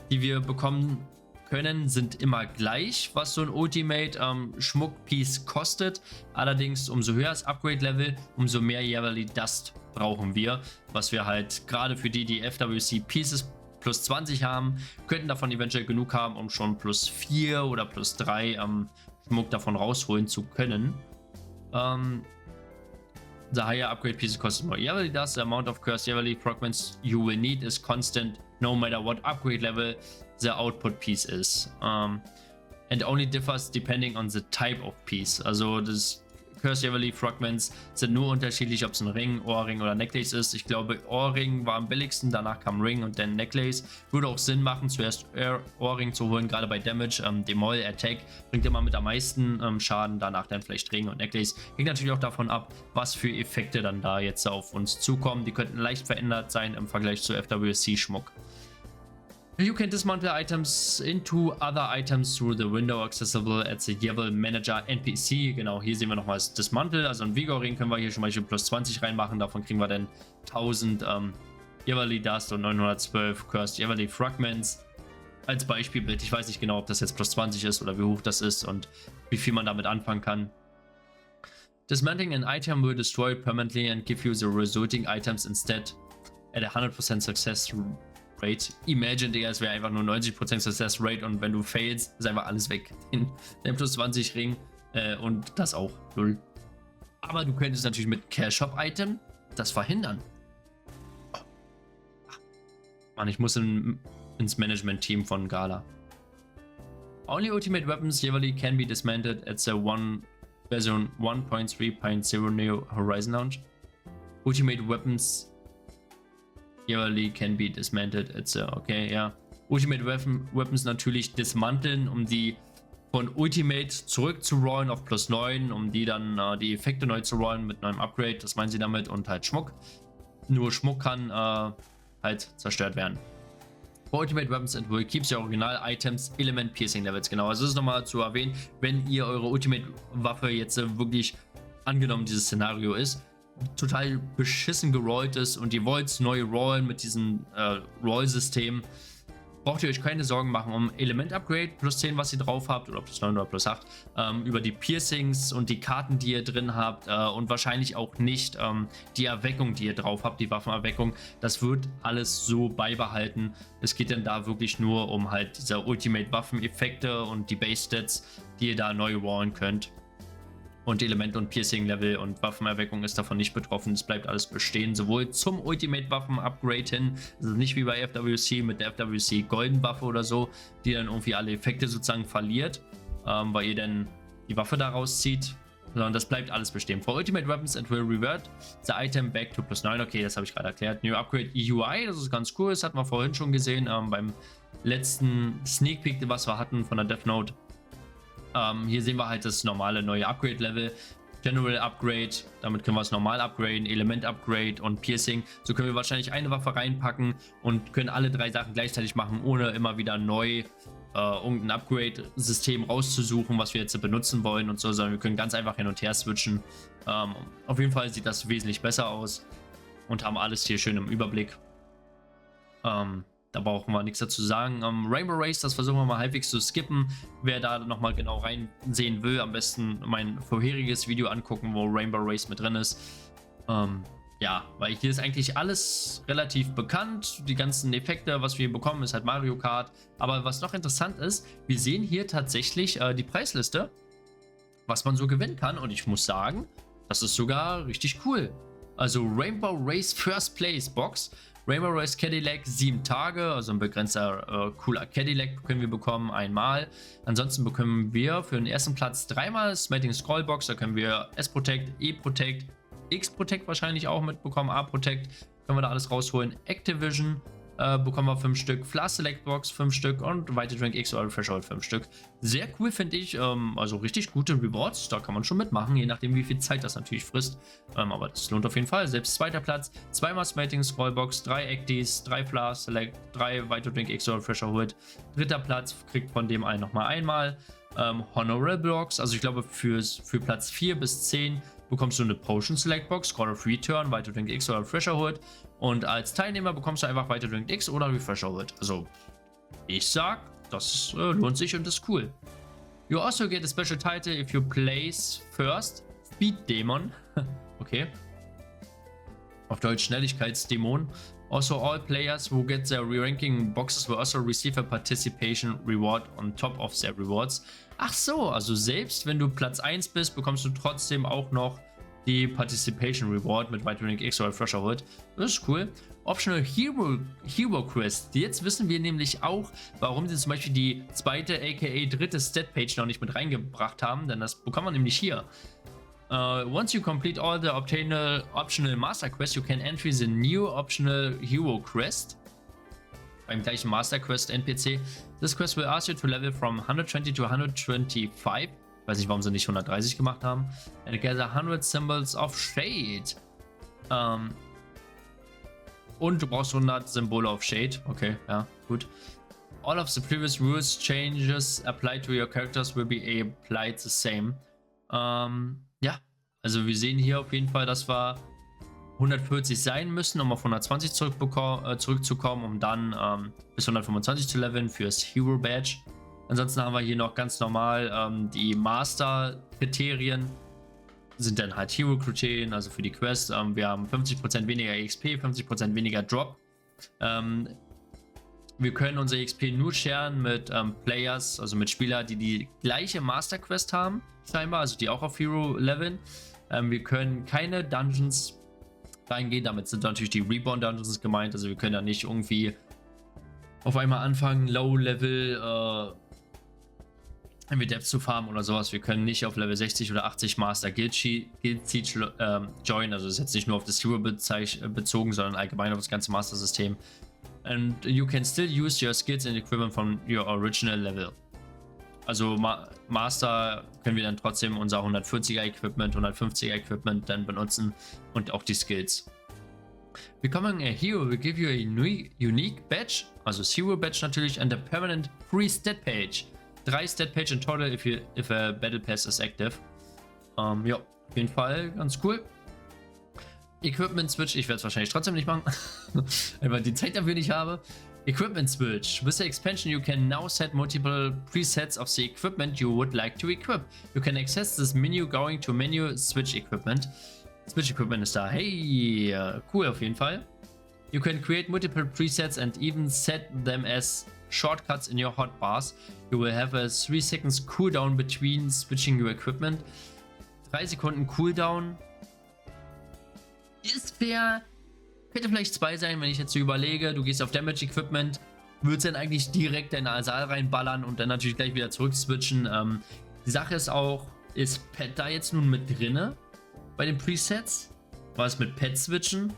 die wir bekommen können, sind immer gleich, was so ein Ultimate Schmuck-Piece kostet. Allerdings, umso höher das Upgrade-Level, umso mehr yearly dust brauchen wir. Was wir halt gerade für die FWC Pieces plus 20 haben, könnten davon eventuell genug haben, um schon plus 4 oder plus 3 Schmuck davon rausholen zu können. The higher upgrade pieces cost more yearly dust. The amount of cursed yearly fragments you will need is constant no matter what upgrade level the output piece is. And only differs depending on the type of piece. Also das Cursed Yearly Fragments sind nur unterschiedlich, ob es ein Ring, Ohrring oder Necklace ist. Ich glaube, Ohrring war am billigsten, danach kam Ring und dann Necklace. Würde auch Sinn machen, zuerst Ohrring zu holen, gerade bei Damage. Demol, Attack bringt immer mit am meisten Schaden, danach dann vielleicht Ring und Necklace. Hängt natürlich auch davon ab, was für Effekte dann da jetzt auf uns zukommen. Die könnten leicht verändert sein im Vergleich zu FWC-Schmuck. You can dismantle items into other items through the window accessible at the Yearly Manager NPC. Genau, hier sehen wir nochmal das Dismantle. Also ein Vigor-Ring können wir hier schon mal plus 20 reinmachen. Davon kriegen wir dann 1000 Yearly Dust und 912 Cursed Yearly Fragments. Als Beispielbild. Ich weiß nicht genau, ob das jetzt plus 20 ist oder wie hoch das ist und wie viel man damit anfangen kann. Dismantling an item will destroy it permanently and give you the resulting items instead at a 100% success rate. Imagine, Digga, es wäre einfach nur 90% Success Rate und wenn du failst, ist einfach alles weg. Den plus 20 Ring und das auch. Null. Aber du könntest natürlich mit Cash Shop Item das verhindern. Oh. Mann, ich muss ins Management-Team von Gala. Only ultimate weapons yearly can be dismantled at the version 1.3.0 Neo Horizon Launch. Ultimate weapons yearly can be dismantled. Okay, ja. Ultimate Weapons natürlich dismanteln, um die von Ultimate zurückzurollen auf plus 9, um die dann die Effekte neu zu rollen mit neuem Upgrade. Das meinen sie damit und halt Schmuck. Nur Schmuck kann halt zerstört werden. For Ultimate Weapons it will keep the original items Element Piercing Levels. Genau, also das ist nochmal zu erwähnen, wenn ihr eure Ultimate Waffe jetzt wirklich angenommen dieses Szenario ist, total beschissen gerollt ist und ihr wollt neu rollen mit diesem Roll-System, braucht ihr euch keine Sorgen machen um Element-Upgrade plus 10, was ihr drauf habt, oder plus 9 oder plus 8, über die Piercings und die Karten, die ihr drin habt und wahrscheinlich auch nicht die Erweckung, die ihr drauf habt, die Waffenerweckung. Das wird alles so beibehalten. Es geht dann da wirklich nur um halt diese Ultimate-Waffen-Effekte und die Base-Stats, die ihr da neu rollen könnt. Und Element- und Piercing-Level und Waffenerweckung ist davon nicht betroffen. Es bleibt alles bestehen, sowohl zum Ultimate-Waffen-Upgrade hin, also nicht wie bei FWC mit der FWC Golden-Waffe oder so, die dann irgendwie alle Effekte sozusagen verliert, weil ihr dann die Waffe daraus zieht, sondern das bleibt alles bestehen. For Ultimate Weapons, it will revert the item back to +9. Okay, das habe ich gerade erklärt. New Upgrade UI, das ist ganz cool, das hatten wir vorhin schon gesehen, beim letzten Sneak Peek, was wir hatten von der Death Note. Hier sehen wir halt das normale neue Upgrade-Level. General Upgrade, damit können wir es normal upgraden, Element Upgrade und Piercing. So können wir wahrscheinlich eine Waffe reinpacken und können alle 3 Sachen gleichzeitig machen, ohne immer wieder neu irgendein Upgrade-System rauszusuchen, was wir jetzt benutzen wollen und so, sondern wir können ganz einfach hin und her switchen. Auf jeden Fall sieht das wesentlich besser aus und haben alles hier schön im Überblick. Da brauchen wir nichts dazu sagen. Rainbow Race, das versuchen wir mal halbwegs zu skippen. Wer da nochmal genau reinsehen will, am besten mein vorheriges Video angucken, wo Rainbow Race mit drin ist. Ja, weil hier ist eigentlich alles relativ bekannt. Die ganzen Effekte, was wir bekommen, ist halt Mario Kart. Aber was noch interessant ist, wir sehen hier tatsächlich die Preisliste, was man so gewinnen kann. Und ich muss sagen, das ist sogar richtig cool. Also Rainbow Race First Place Box. Rainbow Race Cadillac 7 Tage, also ein begrenzter cooler Cadillac können wir bekommen, einmal. Ansonsten bekommen wir für den ersten Platz 3-mal Smelting Scroll Box, da können wir S-Protect, E-Protect, X-Protect wahrscheinlich auch mitbekommen, A-Protect, können wir da alles rausholen. Activision bekommen wir 5 Stück, Flash Select Box 5 Stück und White Drink X oder Threshold 5 Stück. Sehr cool, finde ich, also richtig gute Rewards, da kann man schon mitmachen, je nachdem wie viel Zeit das natürlich frisst, aber das lohnt auf jeden Fall. Selbst 2. Platz, 2-mal Smelting Scroll Box, 3 Actis, 3 Flash Select, 3 White Drink X oder Threshold. 3. Platz kriegt von dem einen nochmal einmal. Honorable Box, also ich glaube für Platz 4 bis 10 bekommst du eine Potion Select Box, Call of Return, White Drink X oder Refresher Hood. Und als Teilnehmer bekommst du einfach White Drink X oder Refresher Hood. Also, ich sag, das lohnt sich und ist cool. You also get a special title if you place first Speed Demon. Okay. Auf Deutsch Schnelligkeitsdämon. Also all players who get their re-ranking boxes will also receive a participation reward on top of their rewards. Ach so, also selbst wenn du Platz 1 bist, bekommst du trotzdem auch noch die Participation Reward mit White Drink X oder Refresher Hood. Das ist cool. Optional Hero Quest. Jetzt wissen wir nämlich auch, warum sie zum Beispiel die 2. aka 3. Stat Page noch nicht mit reingebracht haben, denn das bekommt man nämlich hier. Once you complete all the optional Master Quest, you can enter the new optional Hero Quest. Beim gleichen Master Quest NPC. This quest will ask you to level from 120 to 125. Ich weiß nicht, warum sie nicht 130 gemacht haben. And gather 100 Symbols of Shade. Und du brauchst 100 Symbole of Shade. Okay, ja, gut. All of the previous rules changes applied to your characters will be applied the same. Ja, also wir sehen hier auf jeden Fall, dass wir 140 sein müssen, um auf 120 zurückzukommen, um dann bis 125 zu leveln fürs Hero Badge. Ansonsten haben wir hier noch ganz normal die Master-Kriterien, sind dann halt Hero-Kriterien, also für die Quest. Wir haben 50% weniger XP, 50% weniger Drop. Wir können unser XP nur sharen mit Players, also mit Spielern, die die gleiche Master Quest haben, scheinbar, also die auch auf Hero leveln. Wir können keine Dungeons reingehen, damit sind natürlich die Reborn Dungeons gemeint, also wir können da nicht irgendwie auf einmal anfangen, Low-Level Depth zu farmen oder sowas. Wir können nicht auf Level 60 oder 80 Master Guild Siege joinen, also das ist jetzt nicht nur auf das Hero bezogen, sondern allgemein auf das ganze Master-System. And you can still use your skills and equipment from your original level. Also Master können wir dann trotzdem unser 140er Equipment, 150er Equipment dann benutzen und auch die Skills. Becoming a Hero will give you a unique Badge, also Hero Badge natürlich, and a permanent free Stat Page. 3 Stat Page in total if a Battle Pass is active. Ja, auf jeden Fall ganz cool. Equipment Switch, ich werde es wahrscheinlich trotzdem nicht machen, weil die Zeit dafür nicht habe. Equipment Switch. With the expansion, you can now set multiple presets of the equipment you would like to equip. You can access this menu going to Menu Switch Equipment. Switch Equipment ist da. Hey, cool auf jeden Fall. You can create multiple presets and even set them as shortcuts in your hotbars. You will have a 3 seconds cooldown between switching your equipment. 3 Sekunden Cooldown. Ist fair. Könnte vielleicht 2 sein, wenn ich jetzt so überlege. Du gehst auf Damage Equipment, würdest dann eigentlich direkt in den Asal reinballern und dann natürlich gleich wieder zurück switchen. Die Sache ist auch, ist Pet da jetzt nun mit drinne bei den Presets? War es mit Pet switchen?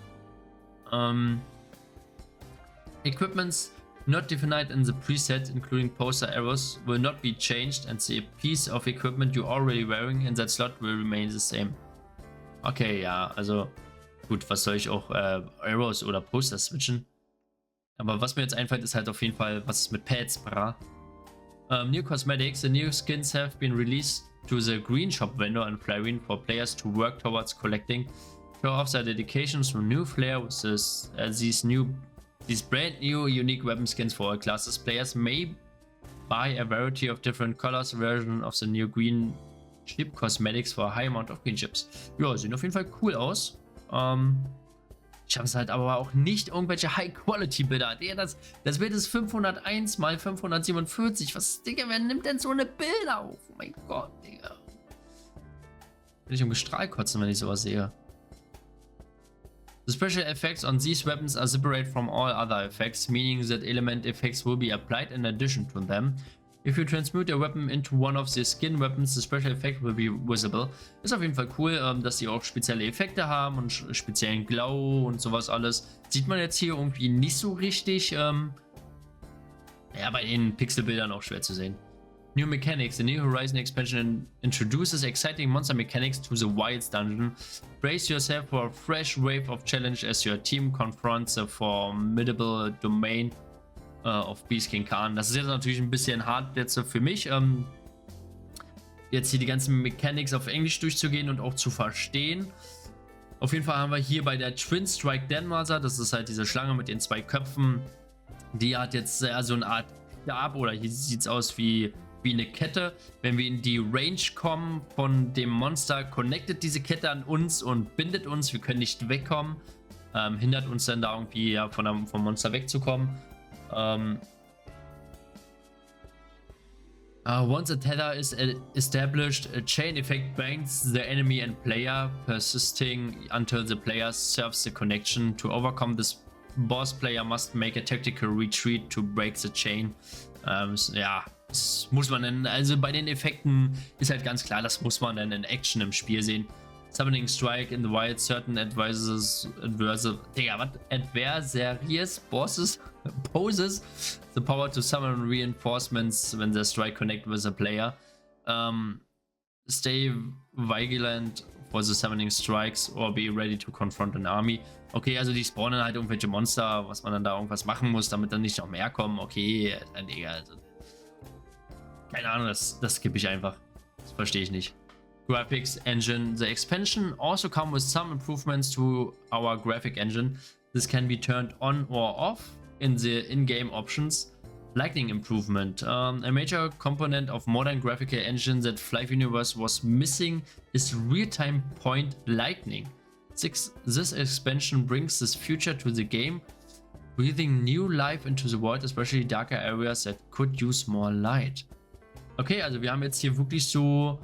Equipments not defined in the preset, including poster arrows, will not be changed and the piece of equipment you're already wearing in that slot will remain the same. Okay, ja, also gut, was soll ich auch Arrows oder Poster switchen? Aber was mir jetzt einfällt, ist halt auf jeden Fall, was ist mit Pads, bra? New cosmetics, the new skins have been released to the green shop vendor and Flarine for players to work towards collecting. Show off their dedication to new flair with these brand new unique weapon skins for all classes. Players may buy a variety of different colors version of the new green chip cosmetics for a high amount of green chips. Ja, sehen auf jeden Fall cool aus. Ich habe es halt aber auch nicht irgendwelche High-Quality-Bilder. Das Bild ist 501 mal 547. Was, Digga, wer nimmt denn so eine Bilder auf? Oh mein Gott, Digga. Will ich um Gestrahl kotzen, wenn ich sowas sehe. The special effects on these weapons are separate from all other effects, meaning that element effects will be applied in addition to them. If you transmute a weapon into one of the skin weapons, the special effect will be visible. Ist auf jeden Fall cool, dass die auch spezielle Effekte haben und speziellen Glow und sowas alles. Sieht man jetzt hier irgendwie nicht so richtig. Ja, bei den Pixelbildern auch schwer zu sehen. New mechanics. The New Horizon expansion introduces exciting monster mechanics to the Wilds dungeon. Brace yourself for a fresh wave of challenge as your team confronts the formidable domain of Beast King Khan. Das ist jetzt natürlich ein bisschen hart jetzt für mich, jetzt hier die ganzen Mechanics auf Englisch durchzugehen und auch zu verstehen. Auf jeden Fall haben wir hier bei der Twin Strike Denmazer, das ist halt diese Schlange mit den 2 Köpfen, die hat jetzt so eine Art Stab, oder hier sieht es aus wie eine Kette. Wenn wir in die Range kommen von dem Monster, connectet diese Kette an uns und bindet uns, wir können nicht wegkommen, hindert uns dann da irgendwie ja, vom Monster wegzukommen. Once a tether is established, a chain effect binds the enemy and player, persisting until the player serves the connection. To overcome this, boss player must make a tactical retreat to break the chain. Ja, das muss man dann, also bei den Effekten ist halt ganz klar, das muss man dann in Action im Spiel sehen. Summoning Strike in the Wild, certain advisors, adversaries, poses the power to summon reinforcements when the strike connect with a player. Stay vigilant for the summoning strikes or be ready to confront an army. Okay, also die spawnen halt irgendwelche Monster, was man dann da irgendwas machen muss, damit dann nicht noch mehr kommen. Okay, Digga, also, keine Ahnung, das skippe ich einfach. Das verstehe ich nicht. Graphics engine. The expansion also comes with some improvements to our graphic engine. This can be turned on or off in the in-game options. Lightning improvement. A major component of modern graphical engine that Flive Universe was missing is real-time point lightning. This expansion brings this feature to the game, breathing new life into the world, especially darker areas that could use more light. Okay, also wir haben jetzt hier wirklich so,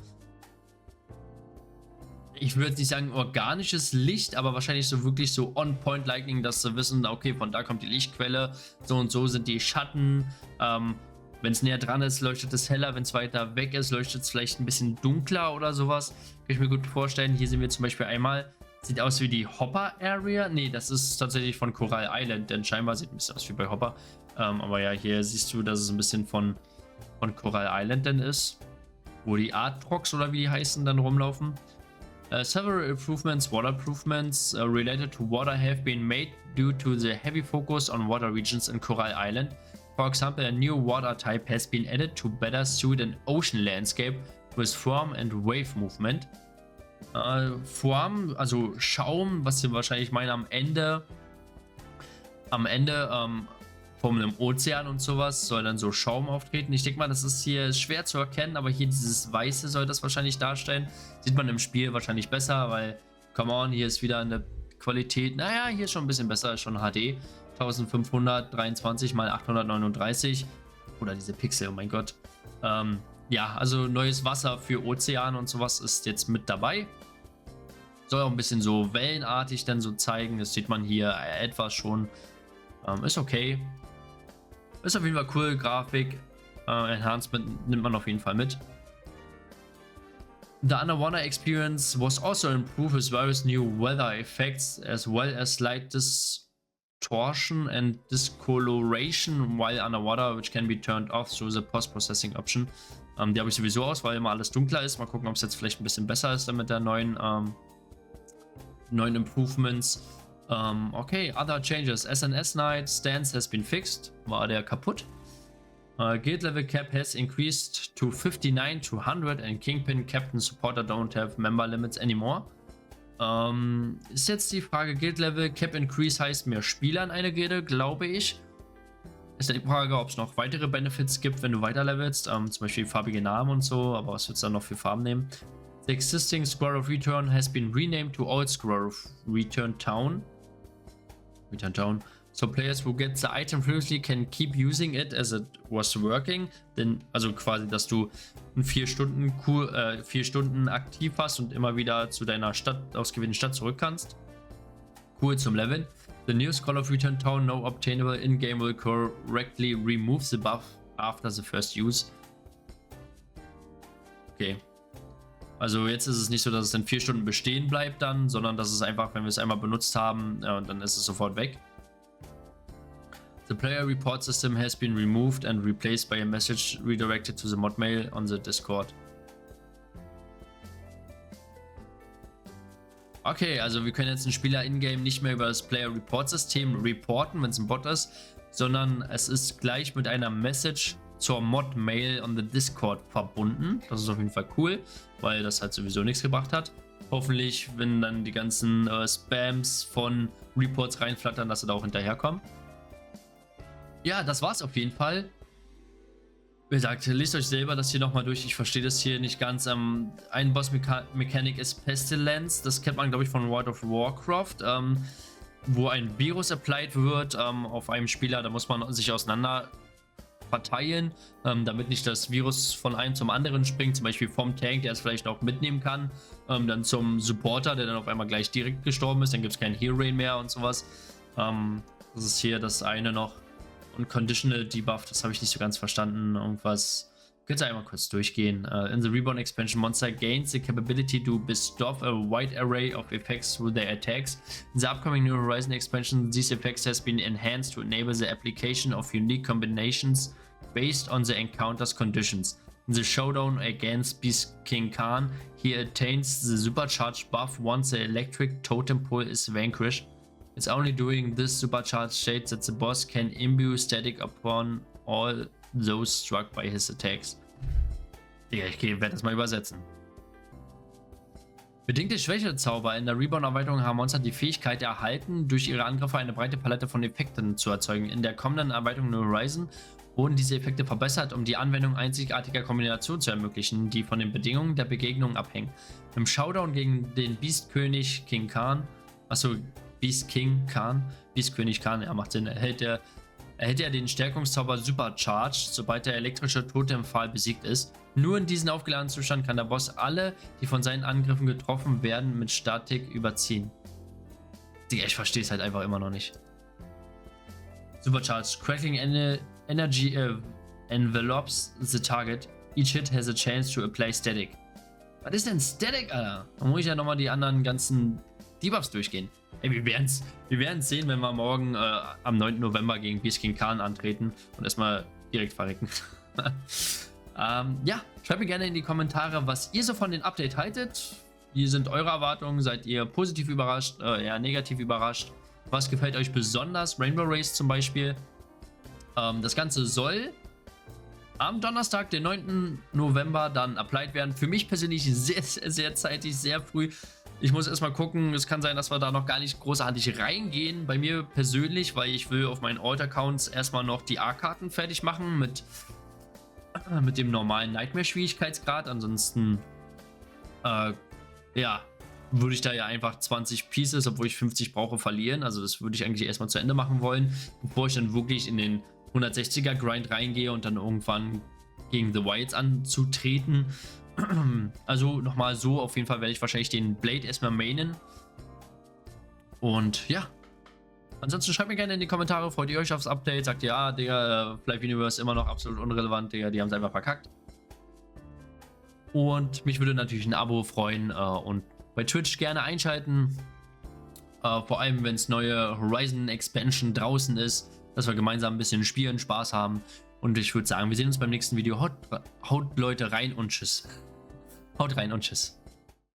ich würde nicht sagen organisches Licht, aber wahrscheinlich so wirklich so on-point Lightning, dass sie wissen, okay, von da kommt die Lichtquelle, so und so sind die Schatten. Wenn es näher dran ist, leuchtet es heller, wenn es weiter weg ist, leuchtet es vielleicht ein bisschen dunkler oder sowas. Kann ich mir gut vorstellen. Hier sehen wir zum Beispiel einmal, sieht aus wie die Hopper Area. Ne, das ist tatsächlich von Coral Island, denn scheinbar sieht ein bisschen aus wie bei Hopper. Aber ja, hier siehst du, dass es ein bisschen von Coral Island dann ist, wo die Artrox oder wie die heißen dann rumlaufen. Several improvements, water improvements related to water have been made due to the heavy focus on water regions in Coral Island. For example, a new water type has been added to better suit an ocean landscape with foam and wave movement. Foam, also Schaum, was sie wahrscheinlich meinen am Ende von einem Ozean und sowas, soll dann so Schaum auftreten. Ich denke mal, das ist hier schwer zu erkennen, aber hier dieses Weiße soll das wahrscheinlich darstellen. Sieht man im Spiel wahrscheinlich besser, weil, come on, hier ist wieder eine Qualität, naja, hier ist schon ein bisschen besser, ist schon HD. 1523 x 839. Oder diese Pixel, oh mein Gott. ja, also neues Wasser für Ozean und sowas ist jetzt mit dabei. Soll auch ein bisschen so wellenartig dann so zeigen. Das sieht man hier etwas schon. Ist okay. Ist auf jeden Fall cool. Grafik. Enhancement nimmt man auf jeden Fall mit. The underwater experience was also improved with various new weather effects as well as slight distortion and discoloration while underwater, which can be turned off through the post-processing option. Die habe ich sowieso aus, weil immer alles dunkler ist. Mal gucken, ob es jetzt vielleicht ein bisschen besser ist dann mit der neuen Improvements. Okay, other changes. SNS Night stance has been fixed. War der kaputt? Guild level cap has increased to 59 to 100 and Kingpin, Captain, Supporter don't have member limits anymore. Ist jetzt die Frage, Guild level cap increase heißt mehr Spieler in einer Gilde, glaube ich. Ist ja die Frage, ob es noch weitere Benefits gibt, wenn du weiter levelst, zum Beispiel farbige Namen und so, aber was wird es dann noch für Farben nehmen? The existing Square of Return has been renamed to Old Square of Return Town. So players who get the item previously can keep using it as it was working. Denn, also quasi, dass du in 4 Stunden aktiv hast und immer wieder zu deiner ausgewählten Stadt zurück kannst. Cool zum Leveln. The new Call of Return Town no obtainable in-game will correctly remove the buff after the first use. Okay. Also jetzt ist es nicht so, dass es in 4 Stunden bestehen bleibt dann, sondern dass es einfach, wenn wir es einmal benutzt haben, dann ist es sofort weg. The player report system has been removed and replaced by a message redirected to the mod mail on the Discord. Okay, also wir können jetzt einen Spieler in-game nicht mehr über das Player Report System reporten, wenn es ein Bot ist, sondern es ist gleich mit einer Message zur Mod Mail on the Discord verbunden. Das ist auf jeden Fall cool, weil das halt sowieso nichts gebracht hat. Hoffentlich, wenn dann die ganzen Spams von Reports reinflattern, dass sie da auch hinterherkommen. Ja, das war's auf jeden Fall. Wie gesagt, lest euch selber das hier nochmal durch. Ich verstehe das hier nicht ganz. Ein Boss-Mechanik ist Pestilence. Das kennt man, glaube ich, von World of Warcraft. Wo ein Virus applied wird auf einem Spieler. Da muss man sich auseinander verteilen, damit nicht das Virus von einem zum anderen springt. Zum Beispiel vom Tank, der es vielleicht auch mitnehmen kann. Dann zum Supporter, der dann auf einmal gleich direkt gestorben ist. Dann gibt es keinen Hero Rain mehr und sowas. Das ist hier das eine noch. Und Conditional Debuff, das habe ich nicht so ganz verstanden. Irgendwas. Könnt ihr einmal kurz durchgehen. In the Reborn Expansion, monster gains the capability to bestow a wide array of effects through their attacks. In the upcoming New Horizon expansion, these effects has been enhanced to enable the application of unique combinations based on the encounter's conditions. In the showdown against Beast King Khan, he attains the supercharged buff once the electric totem pole is vanquished. It's only during this supercharged state that the boss can imbue static upon all those struck by his attacks. Ja, ich werde das mal übersetzen. Bedingte Schwächezauber in der Reborn-Erweiterung haben Monster die Fähigkeit erhalten, durch ihre Angriffe eine breite Palette von Effekten zu erzeugen. In der kommenden Erweiterung New Horizon wurden diese Effekte verbessert, um die Anwendung einzigartiger Kombinationen zu ermöglichen, die von den Bedingungen der Begegnung abhängen. Im Showdown gegen den Beastkönig King Khan, Beastkönig Khan, er macht Sinn, erhält er den Stärkungszauber Supercharged, sobald der elektrische Totempfahl besiegt ist. Nur in diesem aufgeladenen Zustand kann der Boss alle, die von seinen Angriffen getroffen werden, mit Statik überziehen. Digga, ich verstehe es halt einfach immer noch nicht. Supercharged. Crackling energy envelopes the target. Each hit has a chance to apply static. Was ist denn Static, Alter? Da muss ich ja nochmal die anderen ganzen Debuffs durchgehen. Ey, wir werden's sehen, wenn wir morgen am 9. November gegen Beast King Khan antreten und erstmal direkt verrecken. Ja, schreibt mir gerne in die Kommentare, was ihr so von dem Update haltet. Wie sind eure Erwartungen? Seid ihr positiv überrascht, eher negativ überrascht? Was gefällt euch besonders? Rainbow Race zum Beispiel. Das Ganze soll am Donnerstag, den 9. November, dann applied werden. Für mich persönlich sehr, sehr, sehr zeitig, sehr früh. Ich muss erstmal gucken, es kann sein, dass wir da noch gar nicht großartig reingehen. Bei mir persönlich, weil ich will auf meinen Alt-Accounts erstmal noch die A-Karten fertig machen mit dem normalen Nightmare-Schwierigkeitsgrad. Ansonsten, ja, würde ich da ja einfach 20 Pieces, obwohl ich 50 brauche, verlieren. Also das würde ich eigentlich erstmal zu Ende machen wollen, bevor ich dann wirklich in den 160er Grind reingehe und dann irgendwann gegen The Wilds anzutreten. Also nochmal so, auf jeden Fall werde ich wahrscheinlich den Blade erstmal mainen. Und ja. Ansonsten schreibt mir gerne in die Kommentare, freut ihr euch aufs Update? Sagt ihr, ja, Digga, Flight Universe immer noch absolut unrelevant, Digga, die haben es einfach verkackt. Und mich würde natürlich ein Abo freuen und bei Twitch gerne einschalten. Vor allem, wenn es neue Horizon Expansion draußen ist, dass wir gemeinsam ein bisschen spielen, Spaß haben. Und ich würde sagen, wir sehen uns beim nächsten Video. Haut Leute rein und tschüss. Haut rein und tschüss.